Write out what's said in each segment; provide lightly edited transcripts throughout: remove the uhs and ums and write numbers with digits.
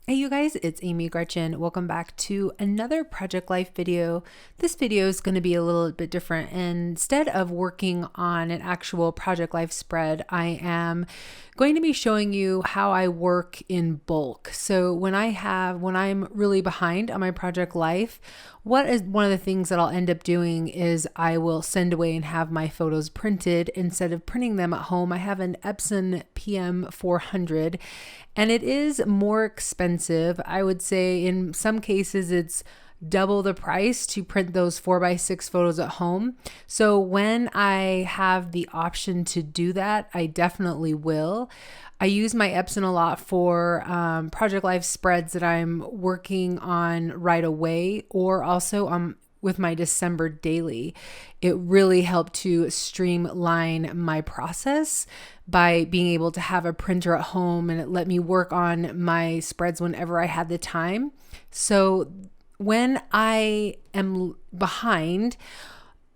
Hey you guys, it's Amy Gretchen. Welcome back to another Project Life video. This video is going to be a little bit different. Instead of working on an actual Project Life spread, I am going to be showing you how I work in bulk. So when I'm really behind on my Project Life, what is one of the things that I'll end up doing is I will send away and have my photos printed. Instead of printing them at home, I have an Epson PM400, and it is more expensive. I would say in some cases it's double the price to print those 4x6 photos at home. So when I have the option to do that, I definitely will. I use my Epson a lot for Project Life spreads that I'm working on right away, or also with my December daily. It really helped to streamline my process by being able to have a printer at home, and it let me work on my spreads whenever I had the time. So when I am behind,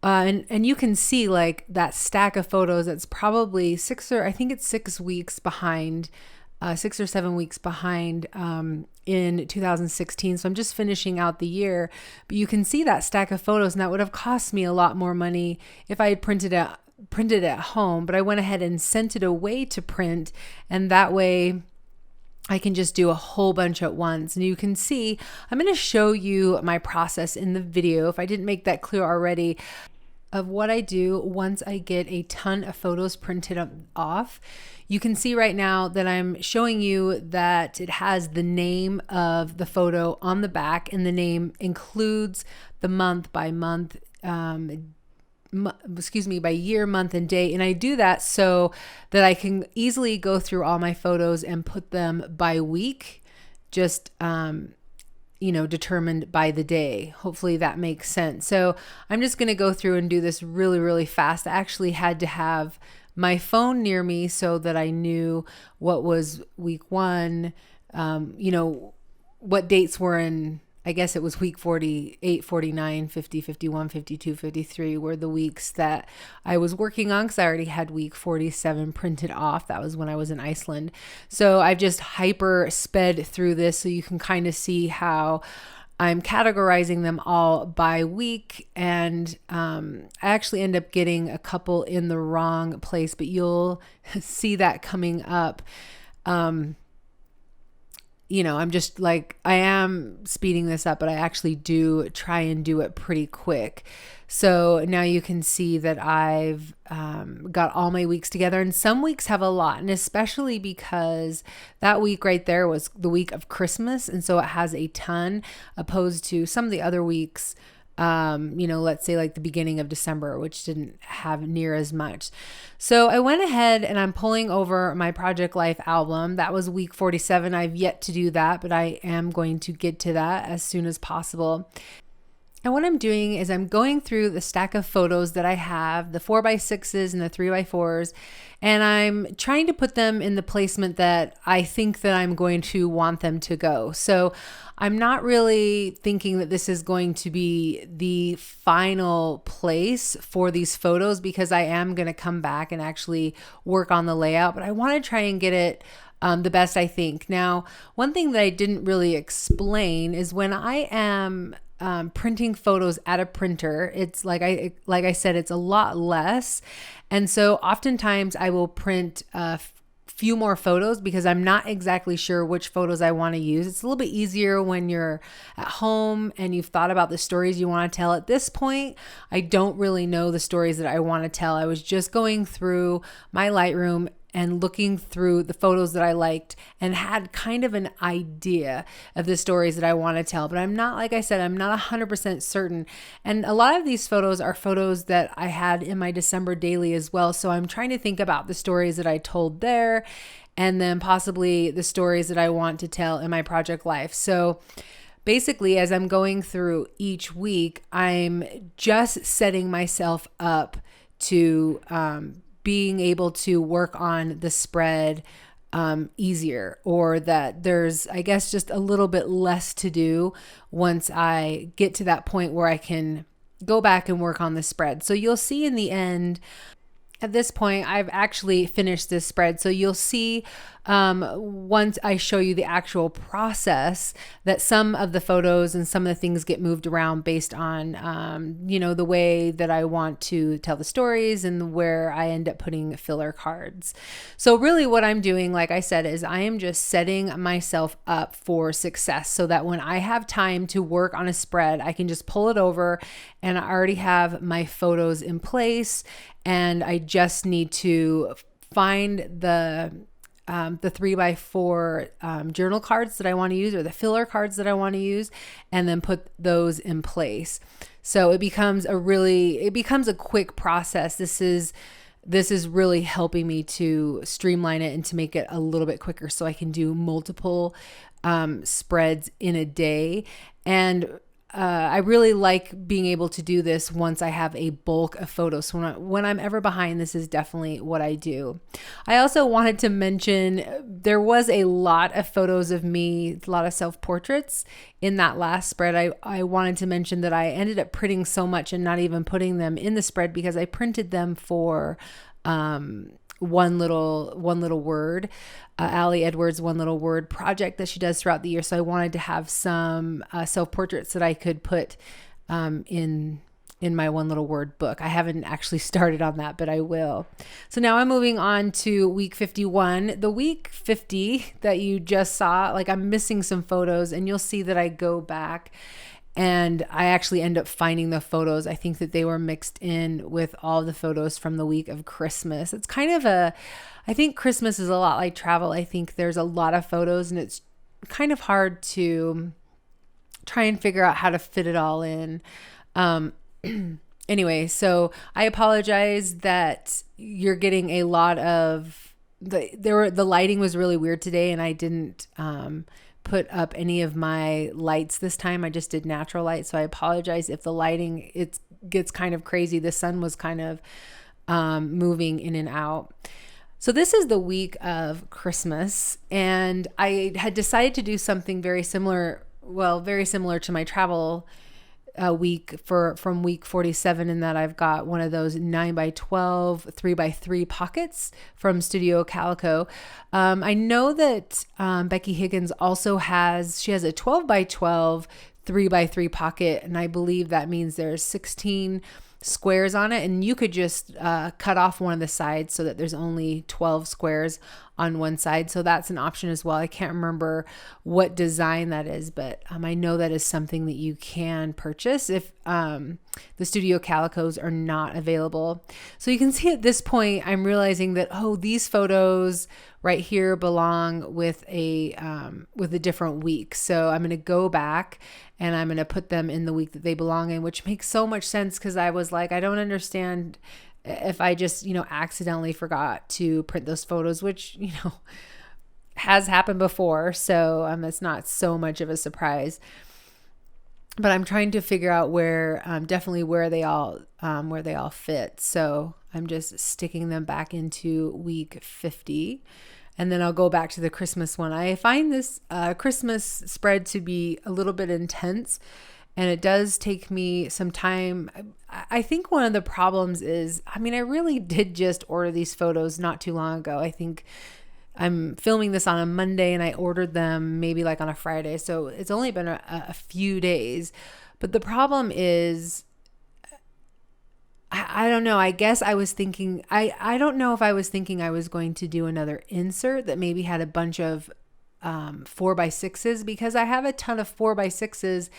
and you can see like that stack of photos that's probably 6 weeks behind, 6 or 7 weeks behind in 2016. So I'm just finishing out the year, but you can see that stack of photos, and that would have cost me a lot more money if I had printed it at home, but I went ahead and sent it away to print, and that way I can just do a whole bunch at once. And you can see, I'm going to show you my process in the video, if I didn't make that clear already, of what I do once I get a ton of photos printed off. You can see right now that I'm showing you that it has the name of the photo on the back, and the name includes the month by month, by year, month, and day. And I do that so that I can easily go through all my photos and put them by week, just determined by the day. Hopefully that makes sense. So I'm just going to go through and do this really, really fast. I actually had to have my phone near me so that I knew what was week one, what dates were in, I guess it was week 48, 49, 50, 51, 52, 53 were the weeks that I was working on, because I already had week 47 printed off. That was when I was in Iceland. So I've just hyper sped through this so you can kind of see how I'm categorizing them all by week. And I actually end up getting a couple in the wrong place, but you'll see that coming up. I am speeding this up, but I actually do try and do it pretty quick. So now you can see that I've got all my weeks together, and some weeks have a lot, and especially because that week right there was the week of Christmas, and so it has a ton, opposed to some of the other weeks, let's say like the beginning of December, which didn't have near as much. So I went ahead and I'm pulling over my Project Life album. That was week 47. I've yet to do that, but I am going to get to that as soon as possible. And what I'm doing is I'm going through the stack of photos that I have, the 4x6s and the 3x4s, and I'm trying to put them in the placement that I think that I'm going to want them to go. So I'm not really thinking that this is going to be the final place for these photos, because I am going to come back and actually work on the layout, but I want to try and get it the best I think. Now, one thing that I didn't really explain is when I am printing photos at a printer, it's like I said, it's a lot less. And so oftentimes I will print a few more photos because I'm not exactly sure which photos I want to use. It's a little bit easier when you're at home and you've thought about the stories you want to tell. At this point, I don't really know the stories that I want to tell. I was just going through my Lightroom and looking through the photos that I liked and had kind of an idea of the stories that I want to tell. But I'm not, like I said, I'm not 100% certain. And a lot of these photos are photos that I had in my December daily as well. So I'm trying to think about the stories that I told there, and then possibly the stories that I want to tell in my Project Life. So basically, as I'm going through each week, I'm just setting myself up to being able to work on the spread easier, or that there's, I guess, just a little bit less to do once I get to that point where I can go back and work on the spread. So you'll see in the end, at this point, I've actually finished this spread. So you'll see once I show you the actual process, that some of the photos and some of the things get moved around based on, the way that I want to tell the stories and where I end up putting filler cards. So really what I'm doing, like I said, is I am just setting myself up for success so that when I have time to work on a spread, I can just pull it over and I already have my photos in place, and I just need to find the 3x4 journal cards that I want to use, or the filler cards that I want to use, and then put those in place. So it becomes a quick process. This is really helping me to streamline it and to make it a little bit quicker so I can do multiple spreads in a day. And I really like being able to do this once I have a bulk of photos. So when I'm ever behind, this is definitely what I do. I also wanted to mention there was a lot of photos of me, a lot of self-portraits in that last spread. I wanted to mention that I ended up printing so much and not even putting them in the spread because I printed them for one little word, Allie Edwards' One Little Word project that she does throughout the year. So I wanted to have some self-portraits that I could put in my One Little Word book. I haven't actually started on that, but I will. So now I'm moving on to week 51. The week 50 that you just saw, like I'm missing some photos, and you'll see that I go back and I actually end up finding the photos. I think that they were mixed in with all the photos from the week of Christmas. It's kind of I think Christmas is a lot like travel. I think there's a lot of photos and it's kind of hard to try and figure out how to fit it all in. Anyway, so I apologize that you're getting a lot of the lighting was really weird today, and I didn't put up any of my lights this time. I just did natural light. So I apologize if the lighting, it gets kind of crazy. The sun was kind of moving in and out. So this is the week of Christmas, and I had decided to do something very similar to my travel week from week 47, in that I've got one of those 9x12 3x3 pockets from Studio Calico. I know that Becky Higgins also has a 12x12 3x3 pocket, and I believe that means there's 16 squares on it, and you could just cut off one of the sides so that there's only 12 squares on one side. So that's an option as well. I can't remember what design that is, but I know that is something that you can purchase if the Studio Calicos are not available. So you can see at this point, I'm realizing that, these photos right here belong with a different week. So I'm going to go back and I'm going to put them in the week that they belong in, which makes so much sense, because I was like, I don't understand if I just, accidentally forgot to print those photos, which, has happened before. So it's not so much of a surprise. But I'm trying to figure out definitely where they all fit. So I'm just sticking them back into week 50. And then I'll go back to the Christmas one. I find this Christmas spread to be a little bit intense, and it does take me some time. I think one of the problems is, I really did just order these photos not too long ago. I think I'm filming this on a Monday and I ordered them maybe like on a Friday. So it's only been a few days. But the problem is, I don't know. I guess I was thinking, I don't know if I was thinking I was going to do another insert that maybe had a bunch of 4x6s, because I have a ton of 4x6s.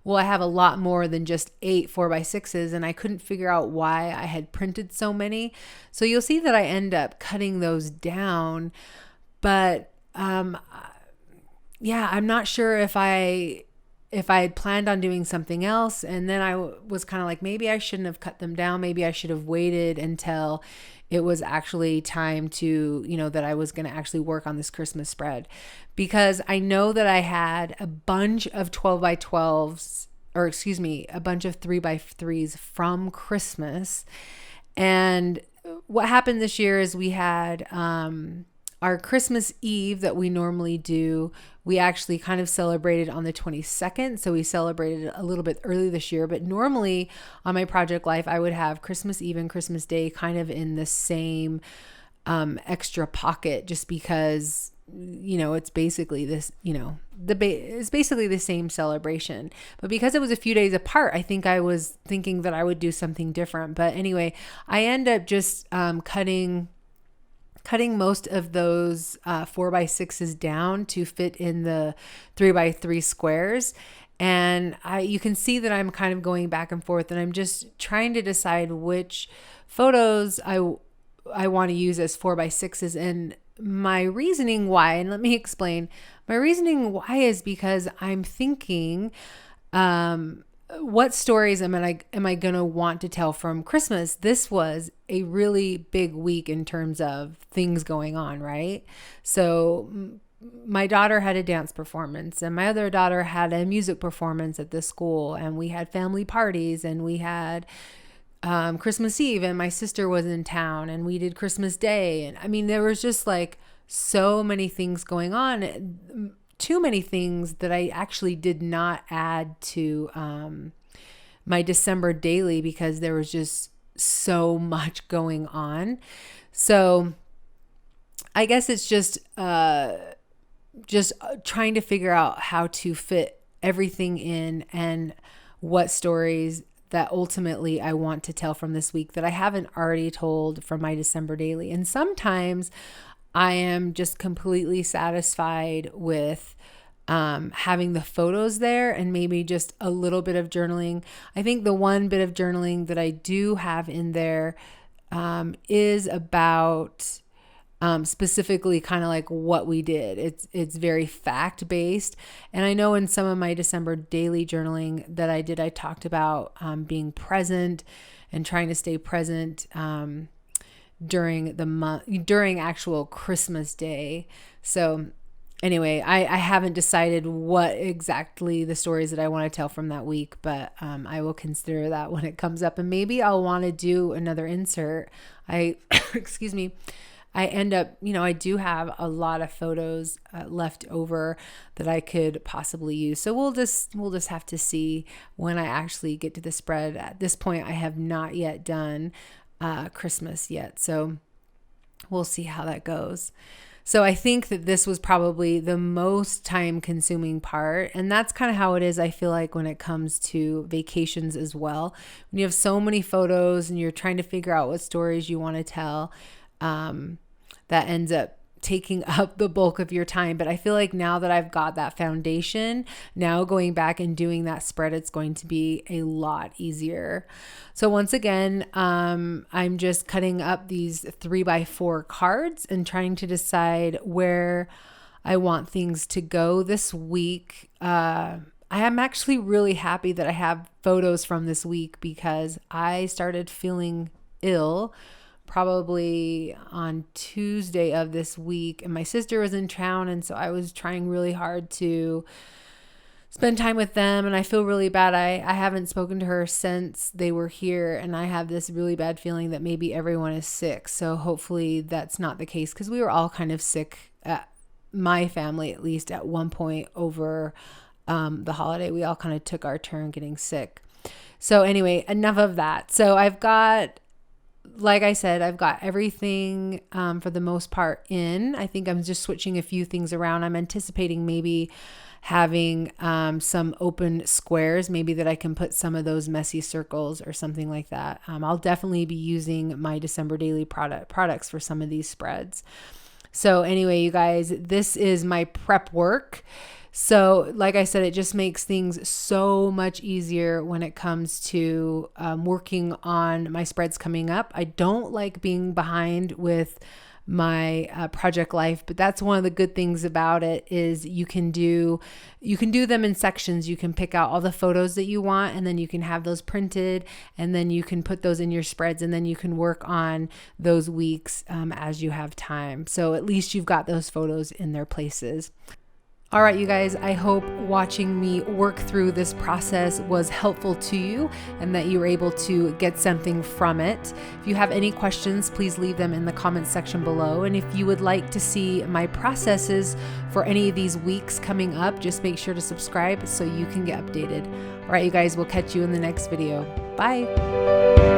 Well, I have a lot more than just 8 4x6s, and I couldn't figure out why I had printed so many. So you'll see that I end up cutting those down. But I'm not sure if I had planned on doing something else, and then I was kind of like, maybe I shouldn't have cut them down. Maybe I should have waited until it was actually time to, that I was going to actually work on this Christmas spread, because I know that I had a bunch of 12x12s, or excuse me, a bunch of 3x3s from Christmas. And what happened this year is we had, our Christmas Eve that we normally do, we actually kind of celebrated on the 22nd. So we celebrated a little bit early this year. But normally on my project life, I would have Christmas Eve and Christmas Day kind of in the same extra pocket, just because it's basically this, it's basically the same celebration. But because it was a few days apart, I think I was thinking that I would do something different. But anyway, I end up just cutting most of those 4x6s down to fit in the 3x3 squares. And you can see that I'm kind of going back and forth, and I'm just trying to decide which photos I want to use as 4x6s. And my reasoning why, and let me explain, my reasoning why is because I'm thinking, what stories am I going to want to tell from Christmas? This was a really big week in terms of things going on, right? So my daughter had a dance performance, and my other daughter had a music performance at the school, and we had family parties, and we had Christmas Eve, and my sister was in town, and we did Christmas Day. And I mean, there was just like so many things going on, too many things that I actually did not add to my December daily because there was just so much going on. So I guess it's just trying to figure out how to fit everything in and what stories that ultimately I want to tell from this week that I haven't already told from my December daily. And sometimes I am just completely satisfied with having the photos there and maybe just a little bit of journaling. I think the one bit of journaling that I do have in there is about specifically kind of like what we did. It's very fact based. And I know in some of my December daily journaling that I talked about being present and trying to stay present during the month, during actual Christmas Day. So anyway, I haven't decided what exactly the stories that I want to tell from that week, but I will consider that when it comes up, and maybe I'll want to do another insert. Excuse me. I end up, I do have a lot of photos left over that I could possibly use. So we'll just have to see when I actually get to the spread. At this point, I have not yet done Christmas yet. So we'll see how that goes. So I think that this was probably the most time consuming part. And that's kind of how it is, I feel like, when it comes to vacations as well. When you have so many photos and you're trying to figure out what stories you want to tell, that ends up taking up the bulk of your time. But I feel like now that I've got that foundation, now going back and doing that spread, it's going to be a lot easier. So once again, I'm just cutting up these 3x4 cards and trying to decide where I want things to go this week. I am actually really happy that I have photos from this week because I started feeling ill probably on Tuesday of this week, and my sister was in town, and so I was trying really hard to spend time with them, and I feel really bad. I haven't spoken to her since they were here, and I have this really bad feeling that maybe everyone is sick. So hopefully that's not the case, because we were all kind of sick, my family at least, at one point over the holiday. We all kind of took our turn getting sick. So anyway, enough of that. So like I said, I've got everything for the most part in. I think I'm just switching a few things around. I'm anticipating maybe having some open squares, maybe that I can put some of those messy circles or something like that. I'll definitely be using my December daily products for some of these spreads. So anyway, you guys, this is my prep work. So like I said, it just makes things so much easier when it comes to working on my spreads coming up. I don't like being behind with my project life, but that's one of the good things about it is you can do them in sections. You can pick out all the photos that you want, and then you can have those printed, and then you can put those in your spreads, and then you can work on those weeks as you have time. So at least you've got those photos in their places. All right, you guys, I hope watching me work through this process was helpful to you and that you were able to get something from it. If you have any questions, please leave them in the comments section below. And if you would like to see my processes for any of these weeks coming up, just make sure to subscribe so you can get updated. All right, you guys, we'll catch you in the next video. Bye.